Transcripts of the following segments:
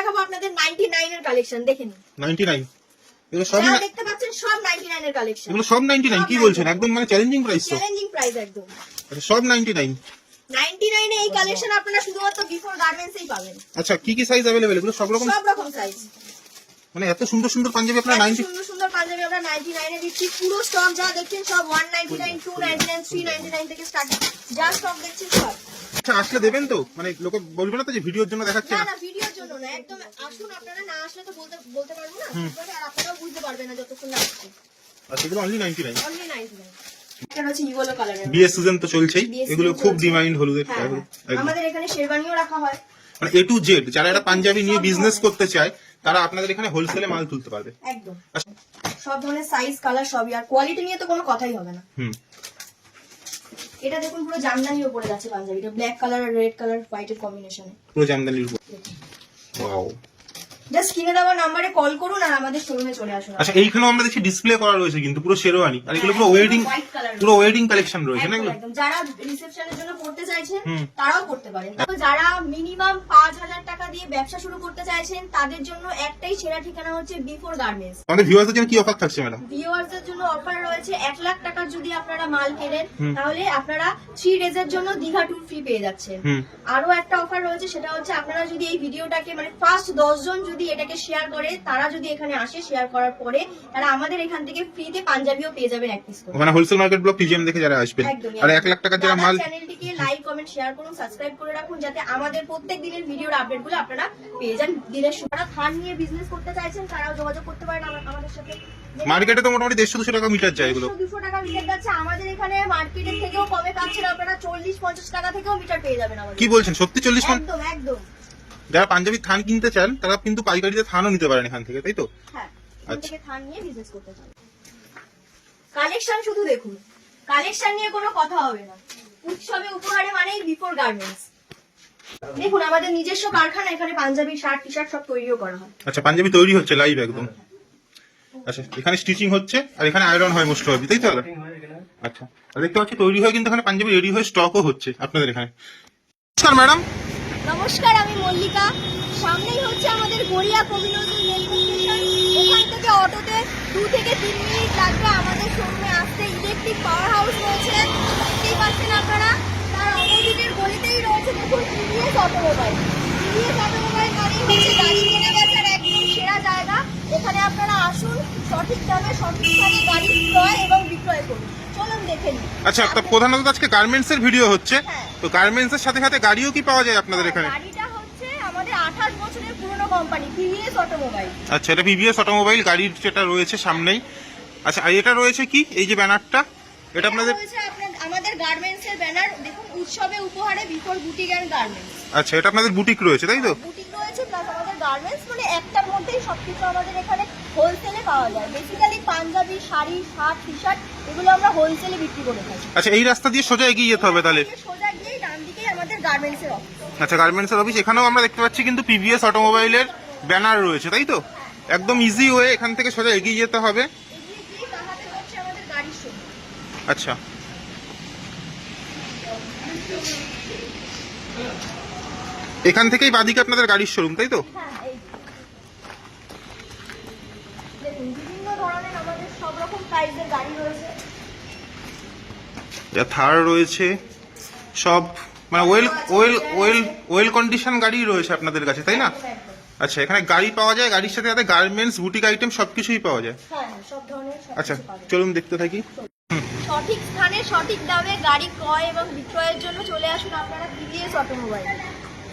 দেখাবো আপনাদের 99 এর কালেকশন, দেখে নিন। 99 এগুলো সব যা দেখতে পাচ্ছেন সব 99 এর কালেকশন। এগুলো সব 99 কি বলছেন? একদম মানে চ্যালেঞ্জিং প্রাইস তো। চ্যালেঞ্জিং প্রাইস একদম। আচ্ছা সব 99। 99 এ এই কালেকশন আপনারা শুধুমাত্র বিফোর গার্মেন্টসেই পাবেন। আচ্ছা কি কি সাইজ अवेलेबल? এগুলো সব রকম সাইজ। মানে এত সুন্দর সুন্দর পাঞ্জাবি আপনারা 90 সুন্দর সুন্দর পাঞ্জাবি আমরা 99 এ দিচ্ছি। পুরো স্টক যা দেখছেন সব 199, 299, 399 থেকে স্টার্ট। যা স্টক দেখছেন সব। আচ্ছা আসলে দেবেন তো? মানে লোকে বলবে না তো যে ভিডিওর জন্য দেখাচ্ছে না না? না, ভিডিওর জন্য না, একদম আসুন। আপনারা না আসলে তো বলতে পারবো না, আর আপনারাও বুঝতে পারবেন না যতক্ষণ না আসছেন। আচ্ছা এগুলো অনলি 99। অনলি 99। এটা হচ্ছে ইয়েলো কালারের। বিয়ের সিজন তো চলছেই, এগুলো খুব ডিমান্ড হলুদের। আমাদের এখানে শেরওয়ানিও রাখা হয়। মানে A to Z যারা একটা পাঞ্জাবি নিয়ে বিজনেস করতে চায় তারা আপনাদের এখানে হোলসেলে মাল তুলতে পারবে। একদম সব ধরনের সাইজ কালার সবই, আর কোয়ালিটি নিয়ে তো কোনো কথাই হবে না। এটা দেখুন পুরো জামদানির উপরে যাচ্ছে পাঞ্জাবিটা, ব্ল্যাক কালার আর রেড কালার হোয়াইট এর কম্বিনেশনে। পুরো জামদানির উপর। ওয়াও। জাস্ট স্ক্রিনে দেওয়া নম্বরে কল করুন আর আমাদের শোরুমে চলে আসুন। আচ্ছা এইখানেও আমরা দেখছি ডিসপ্লে করা রয়েছে কিন্তু পুরো শেরওয়ানি, আর এগুলো পুরো ওয়েডিং কালেকশন রয়েছে না এগুলো? যারা রিসেপশনের জন্য পড়তে চাইছেন তারাও করতে পারেন। যারা মিনিমাম 5000 টাকা দিয়ে ব্যবসা শুরু করতে চাইছেন তাদের জন্য একটাই সেরা ঠিকানা হচ্ছে বিফোর গার্মেন্টস। আমাদের ভিউয়ারদের জন্য কি অফার থাকছে ম্যাডাম? ভিউয়ারদের জন্য অফার রয়েছে 1 লাখ টাকার যদি আপনারা মাল কেনেন তাহলে আপনারা 3 ডেজের জন্য দীঘা ট্যুর ফ্রি পেয়ে যাচ্ছেন। আরো একটা অফার রয়েছে, সেটা হচ্ছে আপনারা যদি এই ভিডিওটাকে মানে ফার্স্ট 10 জন যদি এটাকে শেয়ার করে, তারা যদি এখানে আসে শেয়ার করার পরে, তারা আমাদের এখান থেকে ফ্রিতে পাঞ্জাবিও পেয়ে যাবেন এক পিস করে। মানে হোলসেল মার্কেট ব্লক টিজিএম দেখে যারা আসবেন, আর 1 লাখ টাকার যারা মাল। চ্যানেলটিকে লাইক কমেন্ট শেয়ার করুন, সাবস্ক্রাইব করে রাখুন যাতে আমাদের প্রত্যেক দিনের ভিডিওর আপডেটগুলো আপনারা পেয়ে যান দিনের শুরু। যারা থান নিয়ে বিজনেস করতে চাইছেন তারাও যোগাযোগ করতে পারেন আমাদের সাথে। মার্কেটে তো মোটামুটি 150-200 টাকা মিটার যায় এগুলো। 200 টাকা মিটার যাচ্ছে, আমাদের এখানে মার্কেটের থেকেও কমে পাচ্ছেন আপনারা। 40-50 টাকা থেকেও মিটার পেয়ে যাবেন আমাদের। কি বলছেন সত্যি? 40? একদম একদম। যারা পাঞ্জাবি থান কিনতে চান তারা কিন্তু পাইকারিতে থানও নিতে পারেন এখান থেকে, তাই তো? হ্যাঁ, এখান থেকে থান নিয়ে বিজনেস করতে চান। কালেকশন শুধু দেখুন, কালেকশন নিয়ে কোনো কথা হবে না। উৎসবে উপহারে মানেই বিফোর গার্মেন্টস। দেখুন আমাদের নিজস্ব কারখানা, এখানে পাঞ্জাবি শার্ট টি শার্ট সব তৈরিও করা হয়। আচ্ছা পাঞ্জাবি তৈরি হচ্ছে লাইভ একদম? আচ্ছা এখানে স্টিচিং হচ্ছে আর এখানে আয়রন হয় মোস্ট প্রবাবলি, তাই তো? আচ্ছা আর দেখতে পাচ্ছি তৈরি হয়ে কিন্তু এখানে পাঞ্জাবি রেডি হয়ে স্টকও হচ্ছে আপনাদের এখানে। নমস্কার ম্যাডাম। নমস্কার, আমি মল্লিকা। সামনেই হচ্ছে আমাদের গড়িয়া কবিনজরুল রেলওয়ে স্টেশন। এখান থেকে অটোতে 2 থেকে 3 মিনিট লাগবে আমাদের শোরুমে আসতে। ইলেকট্রিক পাওয়ার হাউস রয়েছে, দেখতেই পাচ্ছেন আপনারা। তার অপোজিটের গলিতেই রয়েছে দেখুন টিভিএস অটোমোবাইল। টিভিএস অটোমোবাইল মানেই হচ্ছে গাড়ি কেনা বেচার একদম সেরা জায়গা। এখানে আপনারা আসুন, সঠিক দামে সঠিক স্থানে গাড়ি ক্রয় এবং বিক্রয় করুন। চলুন দেখে নিন। আচ্ছা একটা প্রধানত আজকে গার্মেন্টস এর ভিডিও হচ্ছে, তো গার্মেন্টস এর সাথে সাথে গাড়িও কি পাওয়া যায় আপনাদের এখানে? গাড়িটা হচ্ছে আমাদের 28 বছরের পুরনো কোম্পানি টিভিএস অটোমোবাইল। আচ্ছা এটা টিভিএস অটোমোবাইল গাড়ির যেটা রয়েছে সামনেই। আচ্ছা আর এটা রয়েছে কি এই যে ব্যানারটা, এটা আপনাদের? আমাদের গার্মেন্টস এর ব্যানার দেখুন, উৎসবে উপহারে বিফোর বুটিক এন্ড গার্মেন্টস। আচ্ছা এটা আপনাদের বুটিক রয়েছে তাই তো? বুটিক রয়েছে প্লাস আমাদের গার্মেন্টস, মানে একটার মধ্যেই সবকিছু আমাদের এখানে হোলসেলে পাওয়া যায়। Basically panjabi sari shirt T shirt এগুলো আমরা হোলসেলে বিক্রি করে থাকি। আচ্ছা এই রাস্তা দিয়ে সোজা এগিয়ে যেতে হবে তাহলে? সোজা গিয়ে ডান দিকেই আমাদের গার্মেন্টস এর অফিস। আচ্ছা গার্মেন্টস এর অফিস, এখানেও আমরা দেখতে পাচ্ছি কিন্তু টিভিএস অটোমোবাইলের ব্যানার রয়েছে তাই তো? একদম ইজি ওয়ে, এখান থেকে সোজা এগিয়ে যেতে হবে। এগিয়ে গিয়ে তাহাতে হচ্ছে আমাদের গাড়ির শোরুম। আচ্ছা এখান থেকেই বাদিকে আপনাদের গাড়ির শোরুম তাই তো? হ্যাঁ, এই দেখুন বিভিন্ন ধরনের আমাদের সব রকম প্রাইসের গাড়ি রয়েছে। থার রয়েছে সব, মানে ওয়েল কন্ডিশন গাড়ি রয়েছে আপনাদের কাছে তাই না? আচ্ছা এখানে গাড়ি পাওয়া যায়, গাড়ির সাথে সাথে গার্মেন্টস বুটিক আইটেম সবকিছুই পাওয়া যায়। হ্যাঁ সব ধরনের। আচ্ছা চলুন দেখতে থাকি। সঠিক স্থানে সঠিক দামে গাড়ি ক্রয় এবং বিক্রয়ের জন্য চলে আসুন আপনারা টিভিএস অটোমোবাইল।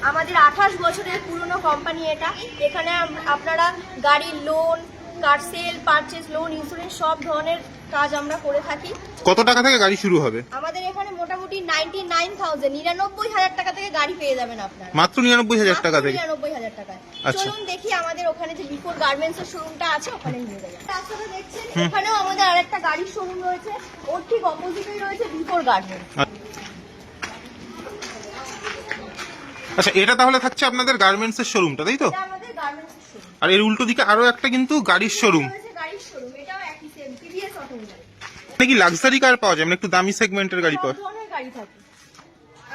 আমাদের 28 বছরের পুরনো কোম্পানি এটা। এখানে আপনারা গাড়ির লোন, কার সেল, পারচেজ, লোন, ইন্স্যুরেন্স সব ধরনের কাজ আমরা করে থাকি। কত টাকা থেকে গাড়ি শুরু হবে? আমাদের এখানে মোটামুটি 99,000 টাকা থেকে গাড়ি পেয়ে যাবেন আপনারা। মাত্র 99,000 টাকা থেকে? 99,000 টাকায়। আচ্ছা চলুন দেখি আমাদের ওখানে যে বিফোর গার্মেন্টস এর শোরুমটা আছে ওখানে নিয়ে যাবেন। রাস্তাটা দেখছেন, এখানেও আমাদের আরেকটা গাড়ির শোরুম রয়েছে, ওর ঠিক অপোজিটেই রয়েছে বিফোর গার্মেন্টস। আচ্ছা এটা তাহলে থাকছে আপনাদের গার্মেন্টস এর শোরুমটা তাই তো? এটা আমাদের গার্মেন্টস এর শোরুম। আর এর উল্টো দিকে আরো একটা কিন্তু গাড়ির শোরুম। গাড়ির শোরুম, এটাও একই সেম টিভিএস অটোমোবাইল। নাকি লাক্সারি কার পাওয়া যায়, মানে একটু দামি সেগমেন্টের গাড়ি পাওয়া? সব ধরনের গাড়ি থাকে।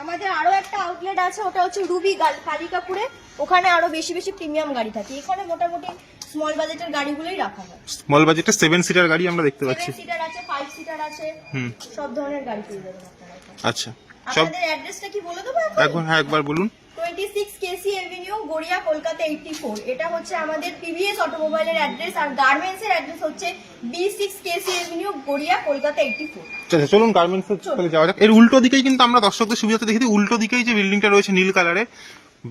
আমাদের আরো একটা আউটলেট আছে, ওটা হচ্ছে রুবি কালিকাপুরে। ওখানে আরো বেশি বেশি প্রিমিয়াম গাড়ি থাকে। এখানে মোটামুটি স্মল বাজেটের গাড়িগুলোই রাখা হয়। স্মল বাজেটে 7 সিটার গাড়ি আমরা দেখতে পাচ্ছি। 7 সিটার আছে, 5 সিটার আছে, সব ধরনের গাড়ি পেয়ে যাবেন আপনারা এখানে। আচ্ছা, সব আপনাদের অ্যাড্রেসটা কি বলে দেবো একবার? হ্যাঁ, একবার বলুন। 26 কেসি এভিনিউ, গড়িয়া, কলকাতা 84। এটা হচ্ছে আমাদের টিভিএস অটোমোবাইলের অ্যাড্রেস। আর গার্মেন্টস এর অ্যাড্রেস হচ্ছে B6 কেসি এভিনিউ, গড়িয়া, কলকাতা 84। আচ্ছা, চলুন গার্মেন্টস চলে যাওয়া যাক। এর উল্টো দিকেই কিন্তু আমরা দর্শকদের সুবিধাতে দেখি উল্টো দিকেই যে বিল্ডিংটা রয়েছে নীল কালারের,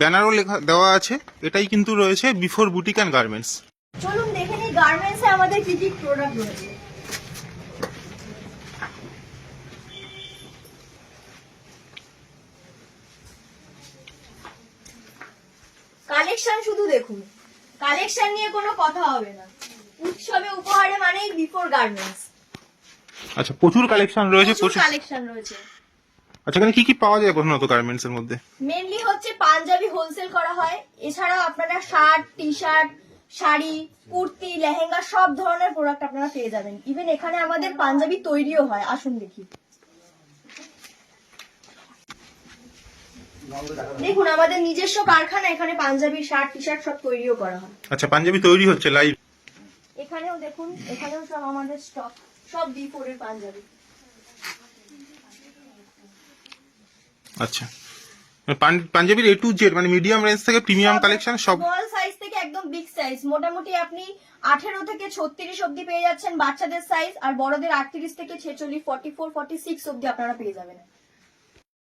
ব্যানারও লেখা দেওয়া আছে, এটাই কিন্তু রয়েছে বিফোর বুটিক অ্যান্ড গার্মেন্টস। চলুন দেখে নিই গার্মেন্টস এ আমাদের কি কি প্রোডাক্ট রয়েছে। কালেকশন শুধু দেখুন, কালেকশন নিয়ে কোনো কথা হবে না। উৎসবে উপহারে মানেই বিফোর গার্মেন্টস। আচ্ছা, প্রচুর কালেকশন রয়েছে, প্রচুর প্রচুর। কালেকশন রয়েছে। আচ্ছা, এখানে কি কি পাওয়া যায় প্রধানত গার্মেন্টস এর মধ্যে? মেনলি হচ্ছে পাঞ্জাবি হোলসেল করা হয়। এছাড়াও আপনারা shirt, T shirt, sari, kurti, lehenga সব ধরনের প্রোডাক্ট আপনারা পেয়ে যাবেন। ইভেন এখানে আমাদের পাঞ্জাবি তৈরিও হয়। আসুন দেখি। দেখুন আমাদের নিজস্ব কারখানা, এখানে পাঞ্জাবি, শার্ট, টি শার্ট সব তৈরিও করা হয়। আচ্ছা, পাঞ্জাবি তৈরি হচ্ছে লাইভ। এখানেও দেখুন, এখানেও সব আমাদের স্টক, সব B4 এর পাঞ্জাবি। আচ্ছা, পাঞ্জাবির A to Z মানে মিডিয়াম রেঞ্জ থেকে প্রিমিয়াম কালেকশন সব। স্মল সাইজ থেকে একদম বিগ সাইজ, মোটামুটি আপনি 18 থেকে 36 অবধি পেয়ে যাচ্ছেন বাচ্চাদের সাইজ, আর বড়দের 38 থেকে 46, 44, 46 অবধি আপনারা পেয়ে যাবেন।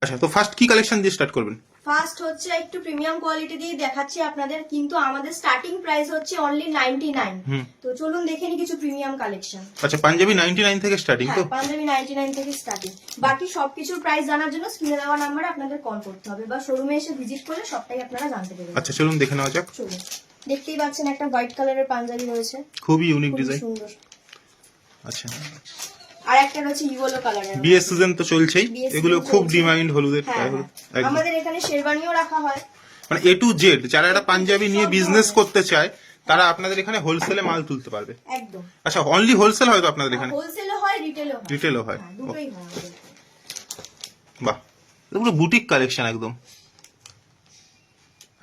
আচ্ছা, তো ফার্স্ট কি কালেকশন দিয়ে স্টার্ট করবেন? ফার্স্ট হচ্ছে একটু প্রিমিয়াম কোয়ালিটি দিয়ে দেখাচ্ছি আপনাদের, কিন্তু আমাদের স্টার্টিং প্রাইস হচ্ছে অনলি 99। তো চলুন দেখে নিই কিছু প্রিমিয়াম কালেকশন। আচ্ছা, পাঞ্জাবি 99 থেকে স্টার্টিং তো? পাঞ্জাবি 99 থেকে স্টার্টিং। বাকি সবকিছুর প্রাইস জানার জন্য স্ক্রিনে দেওয়া নাম্বারে আপনাদের কল করতে হবে বা শোরুমে এসে ভিজিট করলে সবটাই আপনারা জানতে পারবেন। আচ্ছা, চলুন দেখে নেওয়া যাক। চলুন, দেখতেই পাচ্ছেন একটা হোয়াইট কালারের পাঞ্জাবি রয়েছে, খুবই ইউনিক খুব ডিজাইন। সুন্দর। আচ্ছা, আর একটা রয়েছে ইয়েলো কালারের। বিএস সিজন তো চলছেই, এগুলো খুব ডিমান্ড হলুদের। আমাদের এখানে শেরওয়ানিও রাখা হয়। মানে A to Z যারা একটা পাঞ্জাবি নিয়ে বিজনেস করতে চায় তারা আপনাদের এখানে হোলসেলে মাল তুলতে পারবে। একদম। আচ্ছা, অনলি হোলসেল হয় তো আপনাদের এখানে? হোলসেলও হয়, রিটেলও হয়। রিটেলও হয়, দুটোই হয় আমাদের। বাহ, এগুলো বুটিক কালেকশন একদম।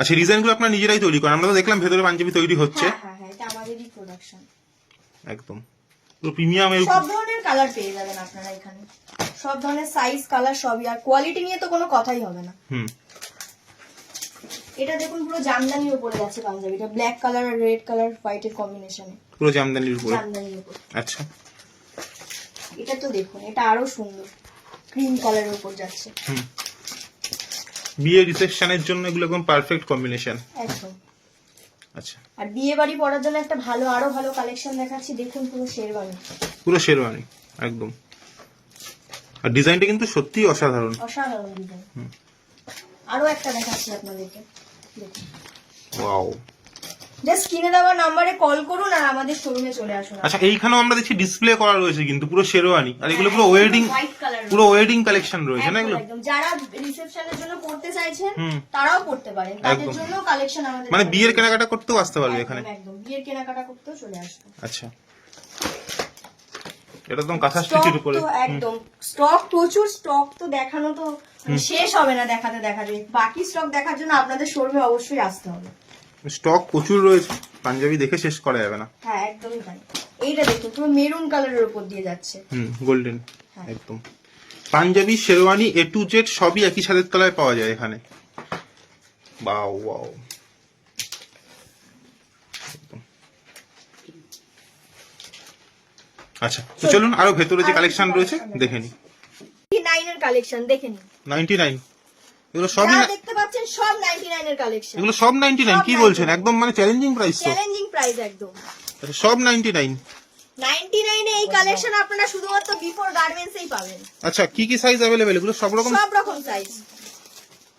আচ্ছা, ডিজাইনগুলো আপনারা নিজেরাই তৈরি করেন? আমরা তো দেখলাম ভেতরে পাঞ্জাবি তৈরি হচ্ছে। হ্যাঁ, এটা আমাদেরই প্রোডাকশন। একদম প্রিমিয়াম। সব ধরনের কালার পেয়ে যাবেন আপনারা এখানে, সব ধরনের সাইজ, কালার সবই। আর কোয়ালিটি নিয়ে তো কোনো কথাই হবে না। এটা দেখুন পুরো জামদানির উপরে যাচ্ছে পাঞ্জাবিটা, ব্ল্যাক কালার আর রেড কালার হোয়াইটের কম্বিনেশনে, পুরো জামদানির উপরে। জামদানির উপর। আচ্ছা, এটা তো দেখুন, এটা আরো সুন্দর, ক্রিম কালারের উপর যাচ্ছে। বিয়ে রিসেপশনের জন্য এগুলো একদম পারফেক্ট কম্বিনেশন। একদম। আচ্ছা, আর বিয়ে বাড়ি পরার জন্য একটা ভালো, আরো ভালো কালেকশন দেখাচ্ছি। দেখুন পুরো শেরওয়ানি, পুরো শেরওয়ানি একদম। আর ডিজাইনটা কিন্তু সত্যি অসাধারণ, অসাধারণ ডিজাইন। আরো একটা দেখাচ্ছি আপনাদেরকে, দেখুন। ওয়াও। জাস্ট স্ক্রিনে দেওয়া নম্বরে কল করুন আর আমাদের শোরুমে চলে আসুন। আচ্ছা, এইখানেও আমরা দেখছি ডিসপ্লে করা রয়েছে কিন্তু পুরো শেরওয়ানি, আর এগুলো পুরো ওয়েডিং, পুরো ওয়েডিং কালেকশন রয়েছে না এগুলো? একদম। যারা রিসেপশনের জন্য পড়তে চাইছেন তারাও পড়তে পারেন, তাদের জন্য কালেকশন আমাদের। মানে বিয়ের কেনাকাটা করতেও আসতে পারবে এখানে? একদম, বিয়ের কেনাকাটা করতেও চলে আসবে। আচ্ছা, এটা একদম কাঁথা স্টিচের উপরে। একদম স্টক, প্রচুর স্টক, তো দেখানো তো শেষ হবে না দেখাতে দেখাতে। বাকি স্টক দেখার জন্য আপনাদের শোরুমে অবশ্যই আসতে হবে। স্টক প্রচুর রয়েছে, পাঞ্জাবি দেখে শেষ করা যাবে না। হ্যাঁ, একদমই তাই। এইটা দেখুন পুরো মেরুন কালারের উপর দিয়ে যাচ্ছে। গোল্ডেন একদম। Panjabi, sherwani A to Z সবই একই ছাদের তলায় পাওয়া যায় এখানে। Wow wow. আচ্ছা, তো চলুন আরো ভেতরে যে কালেকশন রয়েছে দেখে নিই। 99 এর কালেকশন দেখে নিন। 99 এগুলো সবই যা দেখতে পাচ্ছেন সব 99 এর কালেকশন। এগুলো সব 99? কি বলছেন, একদম মানে চ্যালেঞ্জিং প্রাইস তো। চ্যালেঞ্জিং প্রাইস একদম। আচ্ছা, সব 99? 99 এ এই কালেকশন আপনারা শুধুমাত্র বিফোর গার্মেন্টস এই পাবেন। আচ্ছা, কি কি সাইজ अवेलेबल? এগুলো সব রকম সাইজ।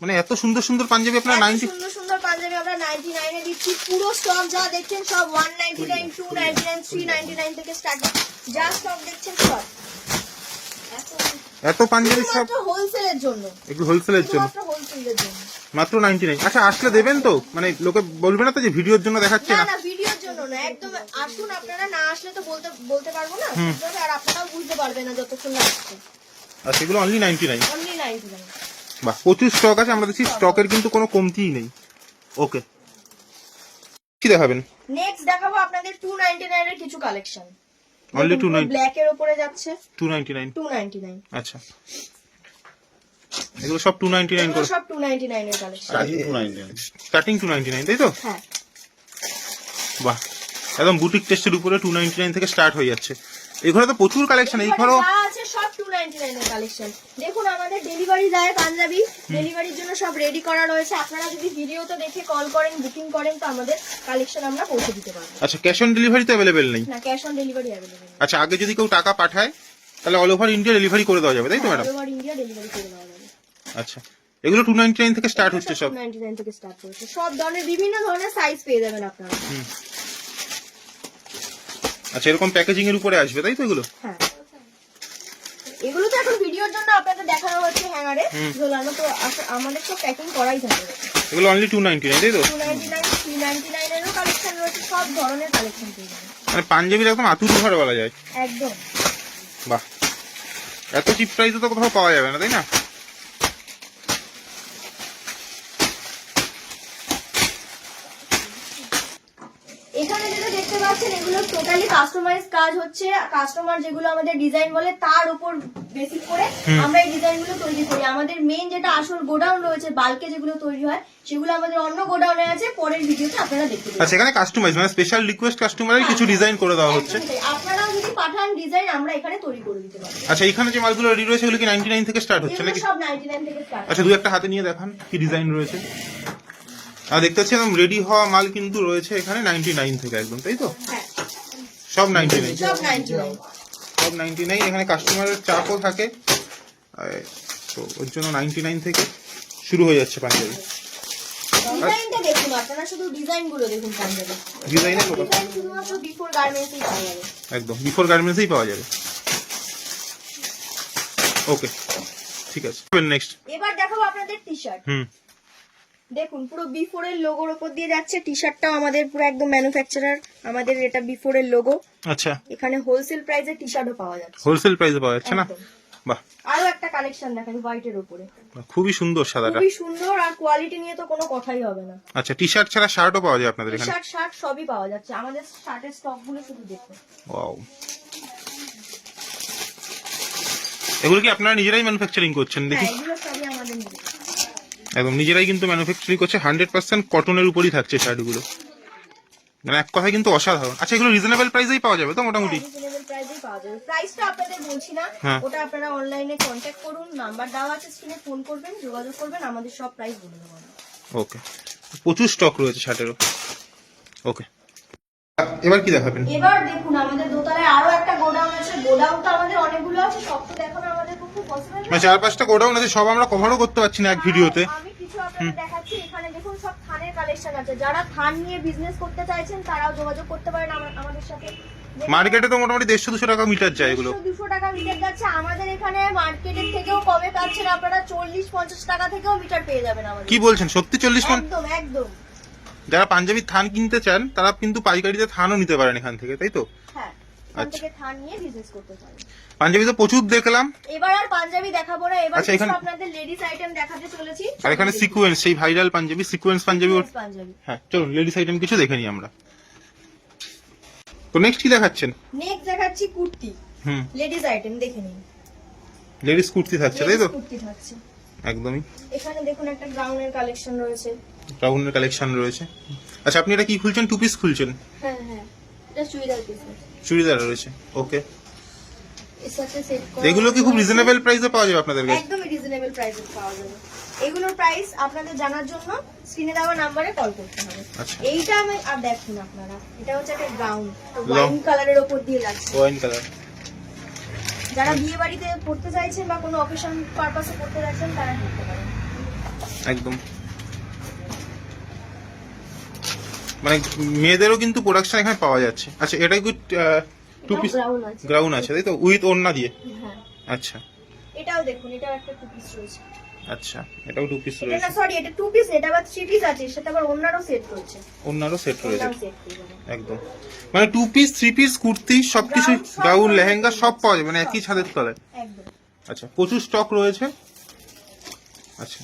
মানে এত সুন্দর সুন্দর পাঞ্জাবি আপনারা 90? সুন্দর সুন্দর পাঞ্জাবি আমরা 99 এ দিচ্ছি। পুরো স্টক যা দেখছেন সব 199, 299, 399 থেকে স্টার্ট। যা স্টক দেখছেন সব এত পাঞ্জাবি সব হোলসেলের জন্য। এগুলো হোলসেলের জন্য, হোলসেলের জন্য মাত্র 99। আচ্ছা, আসলে দেবেন তো? মানে লোকে বলবে না তো যে ভিডিওর জন্য দেখাচ্ছে না? না না, ভিডিওর জন্য না, একদম আসুন। আপনারা না আসলে তো বলতে পারবো না, আর আপনারাও বুঝতে পারবেন না যতক্ষণ না আসছে। আর সেগুলো অনলি 99? অনলি 99। বাহ, প্রচুর স্টক আছে। আমরা দেখছি স্টকের কিন্তু কোনো কমতিই নেই। ওকে, কি দেখাবেন? নেক্সট দেখাবো আপনাদের 299 এর কিছু কালেকশন। অনলি 299, ব্ল্যাক এর উপরে যাচ্ছে 299। 299। আচ্ছা, এগুলো সব 299 এগুলো করে, সব 299 এর কালেকশন। স্টার্টিং 299, তাই তো? হ্যাঁ, বাহ, একদম বুটিক টেস্টের উপরে 299 থেকে স্টার্ট হয়ে যাচ্ছে। এগুলো তো প্রচুর কালেকশন। এই ঘরও যা আছে সব 299 এর কালেকশন। দেখুন আমাদের ডেলিভারি যায় পাঞ্জাবি, ডেলিভারির জন্য সব রেডি করা রয়েছে। আপনারা যদি ভিডিওতে দেখে কল করেন, বুকিং করেন, তো আমাদের কালেকশন আমরা পৌঁছে দিতে পারবো। আচ্ছা, ক্যাশ অন ডেলিভারি তো অ্যাভেলেবেল নেই? না, ক্যাশ অন ডেলিভারি अवेलेबल। আচ্ছা, আগে যদি কেউ টাকা পাঠায় তাহলে অল ওভার ইন্ডিয়া ডেলিভারি করে দেওয়া যাবে, তাই তো madam? All over India delivery করে দেওয়া যাবে। আচ্ছা, এগুলো 299 থেকে স্টার্ট হচ্ছে সব? 299 থেকে স্টার্ট হচ্ছে। সব ধরনের বিভিন্ন ধরনের সাইজ পেয়ে যাবেন আপনারা। আচ্ছা, এরকম প্যাকেজিং এর উপরে আসবে, তাই তো এগুলো? হ্যাঁ, এগুলো তো এখন ভিডিওর জন্য আপনাদের দেখানো হচ্ছে হ্যাঙ্গারে ঝোলানো, তো আমাদের সব প্যাকিং করাই থাকে। এগুলো অনলি 299, তাই তো? 299, 399 এরও কালেকশন রয়েছে, সব ধরনের কালেকশন পেয়ে যাবেন। মানে পাঞ্জাবির একদম আতুর ঘর বলা যায়। একদম। বাহ, এত চিপ প্রাইসে তো কোথাও পাওয়া যাবে না, তাই না? এখানে যেটা দেখতে পাচ্ছেন এগুলো টোটালি কাস্টমাইজ কাজ হচ্ছে। কাস্টমার যেগুলো আমাদের ডিজাইন বলে তার উপর বেসিক করে আমরা এই ডিজাইনগুলো তৈরি করি। আমাদের মেইন যেটা আসল গোডাউন রয়েছে, বাল্কে যেগুলো তৈরি হয় সেগুলো আমাদের অন্য গোডাউনে আছে, পরের ভিডিওতে আপনারা দেখতে পাবেন। আচ্ছা, এখানে কাস্টমাইজ মানে স্পেশাল রিকোয়েস্ট কাস্টমারের কিছু ডিজাইন করে দেওয়া হচ্ছে। আপনারাও যদি পাঠান ডিজাইন, আমরা এখানে তৈরি করে দিতে পারবো। আচ্ছা, এখানে যে মালগুলো রেডি রয়েছে এগুলো কি 99 থেকে স্টার্ট হচ্ছে এগুলো নাকি? সব 99 থেকে স্টার্ট। আচ্ছা, দুই একটা হাতে নিয়ে দেখান কি ডিজাইন রয়েছে। আর দেখতে পাচ্ছি একদম রেডি হওয়া মাল কিন্তু রয়েছে এখানে 99 থেকে একদম, তাই তো? হ্যাঁ, সব 99, সব 99। সব 99। এখানে কাস্টমারের চাপও থাকে, তো ওর জন্য 99 থেকে শুরু হয়ে যাচ্ছে পাঞ্জাবি। ডিজাইনটা দেখুন, আপনারা শুধু ডিজাইনগুলো দেখুন পাঞ্জাবি। ডিজাইনের কথা ডিজাইন শুধুমাত্র বিফোর গার্মেন্টসেই পাওয়া যাবে। একদম বিফোর গার্মেন্টসেই পাওয়া যাবে। ওকে, ঠিক আছে। নেক্সট এবার দেখাবো আপনাদের টি-শার্ট। দেখুন পুরো বিফোর এর লোগোর উপর দিয়ে যাচ্ছে। টি-শার্টটাও আমাদের পুরো একদম ম্যানুফ্যাকচারার, আমাদের এটা বিফোর এর লোগো। আচ্ছা, এখানে হোলসেল প্রাইসে টি-শার্টও পাওয়া যাচ্ছে। হোলসেল প্রাইসে পাওয়া যাচ্ছে না? একদম। বাহ, আরো একটা কালেকশন দেখেন হোয়াইটের উপরে, খুবই সুন্দর সাদাটা। খুবই সুন্দর, আর কোয়ালিটি নিয়ে তো কোনো কথাই হবে না। আচ্ছা, টি শার্ট ছাড়া শার্টও পাওয়া যায় আপনাদের এখানে? টি-শার্ট, শার্ট সবই পাওয়া যাচ্ছে। আমাদের শার্টের স্টক গুলো শুধু দেখুন। ওয়াও, এগুলো কি আপনারা নিজেরাই ম্যানুফ্যাকচারিং করছেন? দেখি, হ্যাঁ, এগুলো সবই আমাদের নিজের। একদম নিজেরাই কিন্তু ম্যানুফ্যাকচারিং করছে। 100% কটনের উপরই থাকছে শার্টগুলো, মানে এক কথায় কিন্তু অসাধারণ। আচ্ছা, এগুলো রিজনেবল প্রাইসেই পাওয়া যাবে তো মোটামুটি? রিজনেবল প্রাইসেই পাওয়া যাবে। প্রাইসটা আপনাদের বলছি না, হ্যাঁ। ওটা আপনারা অনলাইনে কন্ট্যাক্ট করুন, নাম্বার দেওয়া আছে স্ক্রিনে, ফোন করবেন, যোগাযোগ করবেন, আমাদের সব প্রাইস বলে দেবো। ওকে, প্রচুর স্টক রয়েছে শার্টেরও। ওকে, এবার কি দেখাবেন? এবার দেখুন আমাদের দোতলায় আরো একটা গোডাউন আছে। গোডাউন তো আমাদের অনেকগুলো আছে, সব তো দেখানো আমাদের পক্ষে পসিবল না। মানে 4-5টা গোডাউন আছে, সব আমরা কভারও করতে পারছি না এক ভিডিওতে। আমি কিছু আপনাদের দেখাচ্ছি। এখানে দেখুন সব থানের কালেকশন আছে। যারা থান নিয়ে বিজনেস করতে চাইছেন তারাও যোগাযোগ করতে পারেন আমাদের সাথে। মার্কেটে তো মোটামুটি 150-200 টাকা মিটার যায় এগুলো। 200 টাকা মিটার যাচ্ছে, আমাদের এখানে মার্কেটের থেকেও কমে পাচ্ছেন আপনারা। 40-50 টাকা থেকেও মিটার পেয়ে যাবেন আমাদের। কি বলছেন, সত্যি? 40? একদম একদম। যারা পাঞ্জাবি থান কিনতে চান তারা কিন্তু পাইকারিতে থানও নিতে পারেন এখান থেকে, তাই তো? হ্যাঁ, এখান থেকে থান নিয়ে বিজনেস করতে পারেন। পাঞ্জাবি তো প্রচুর দেখলাম। এবার আর পাঞ্জাবি দেখাবো না, এবার আচ্ছা, কিছু এখানে- আপনাদের লেডিস আইটেম দেখাতে চলেছি। আর এখানে সিকোয়েন্স, সেই ভাইরাল পাঞ্জাবি, সিকোয়েন্স পাঞ্জাবি। পাঞ্জাবি। হ্যাঁ, চলুন লেডিস আইটেম কিছু দেখে নিই আমরা। তো নেক্সট কি দেখাচ্ছেন? নেক্সট দেখাচ্ছি কুর্তি, লেডিস আইটেম দেখে নিন। লেডিস কুর্তি থাকছে, তাই তো? Ladies কুর্তি থাকছে। একদমই। এখানে দেখুন একটা গ্রাউন্ডের কালেকশন রয়েছে। ব্রাউনের কালেকশন রয়েছে। আচ্ছা, আপনি এটা কি খুলছেন? 2 পিস খুলছেন? হ্যাঁ হ্যাঁ, এটা চুড়িদার পিস। চুড়িদার রয়েছে। ওকে, এর সাথে সেট করা। এগুলো কি খুব রিজনেবল প্রাইসে পাওয়া যাবে আপনাদের কাছে? একদম রিজনেবল প্রাইসে পাওয়া যাবে। এগুলোর প্রাইস আপনাদের জানার জন্য স্ক্রিনে দেওয়া নম্বরে কল করতে হবে। আচ্ছা, এইটা আমি আর দেখুন আপনারা, এটা হচ্ছে একটা গ্রাউন্ড ওয়াইন কালারের উপর দিয়ে যাচ্ছে। Wine colour. যারা বিয়ে বাড়িতে পড়তে চাইছেন বা কোনো অকেশন পারপাসে পড়তে যাচ্ছেন তারা নিতে পারেন। একদম, মানে মেয়েদেরও কিন্তু প্রোডাকশন এখানে পাওয়া যাচ্ছে। আচ্ছা, এটা কি 2 পিস গ্রাউন্ড আছে। গ্রাউন আছে, তাই তো? উইথ ওড়না দিয়ে? হ্যাঁ, আচ্ছা এটাও দেখুন, এটাও একটা টু পিস রয়েছে। আচ্ছা, এটাও 2 পিস এটা না, রয়েছে। সরি, এটা টু পিস, এটা আবার থ্রি পিস আছে, সেটা আবার অন্যরও সেট রয়েছে। ওড়নারও সেট রয়েছে। অন্যরও সেট পেয়ে যাবেন। একদম, মানে 2 পিস 3 পিস কুর্তি সবকিছু, Gown, সব গাউন, রয়েছে। লেহেঙ্গা সব পাওয়া যাবে, মানে একই সব। ছাদের তলায়। একদম। আচ্ছা, প্রচুর স্টক রয়েছে। আচ্ছা,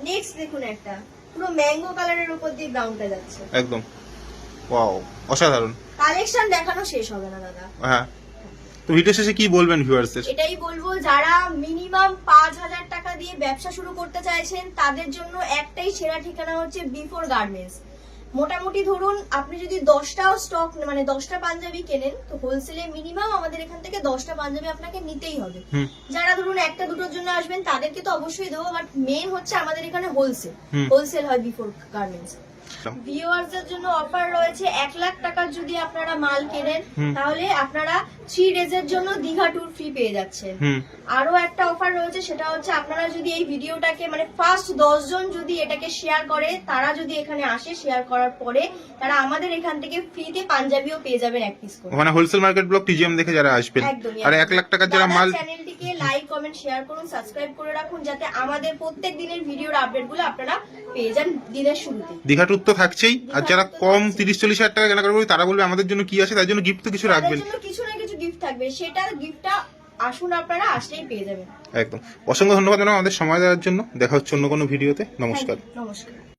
নেক্সট দেখুন একটা পুরো ম্যাঙ্গো কালারের উপর দিয়ে গ্রাউন্ডটা যাচ্ছে। একদম ওয়াও, অসাধারণ কালেকশন দেখানো শেষ হবে না দাদা। হ্যাঁ, তো ভিডিও শেষে কি বলবেন ভিউয়ার্সদের? এটাই বলবো, যারা মিনিমাম 5,000 টাকা দিয়ে ব্যবসা শুরু করতে চাইছেন তাদের জন্য একটাই সেরা ঠিকানা হচ্ছে বিফোর গার্মেন্টস। মোটামুটি ধরুন আপনি যদি 10টাও স্টক মানে 10টা পাঞ্জাবি কেনেন তো হোলসেলে মিনিমাম আমাদের এখান থেকে 10টা পাঞ্জাবি আপনাকে নিতেই হবে। যারা ধরুন একটা দুটোর জন্য আসবেন তাদেরকে তো অবশ্যই দেবো, বাট মেন হচ্ছে আমাদের এখানে হোলসেল হয় বিফোর গার্মেন্টস। ভিউয়ারদের জন্য অফার রয়েছে 1 লাখ টাকার যদি আপনারা মাল কেনেন তাহলে আপনারা 3 ডেজের জন্য দীঘা ট্যুর ফ্রি পেয়ে যাচ্ছেন। আরো একটা অফার রয়েছে, সেটা হচ্ছে আপনারা যদি এই ভিডিওটাকে মানে ফার্স্ট 10 জন যদি এটাকে শেয়ার করে, তারা যদি এখানে আসে শেয়ার করার পরে তারা আমাদের এখান থেকে ফ্রিতে পাঞ্জাবিও পেয়ে যাবেন 1 পিস করে। মানে হোলসেল মার্কেট ব্লক টিজিএম দেখে যারা আসবেন, আর 1 লাখ টাকার যারা মাল, চ্যানেলটিকে লাইক কমেন্ট শেয়ার করুন, সাবস্ক্রাইব করে রাখুন যাতে আমাদের প্রত্যেক দিনের ভিডিওর আপডেটগুলো আপনারা পেয়ে যান দিনের শুরুতে। দীঘা ট্যুর তো থাকছেই, আর যারা কম 30-40 হাজার টাকা কেনাকাটা করবে তারা বলবে আমাদের জন্য কি আছে, তার জন্য গিফট তো কিছু রাখবেন, তাদের জন্য কিছু না কিছু গিফট থাকবে, সেটা গিফটটা আসুন আপনারা আসলেই পেয়ে যাবেন। একদম। অসংখ্য ধন্যবাদ ম্যাডাম আমাদের সময় দেওয়ার জন্য। দেখা হচ্ছে অন্য কোনো ভিডিওতে। নমস্কার। নমস্কার।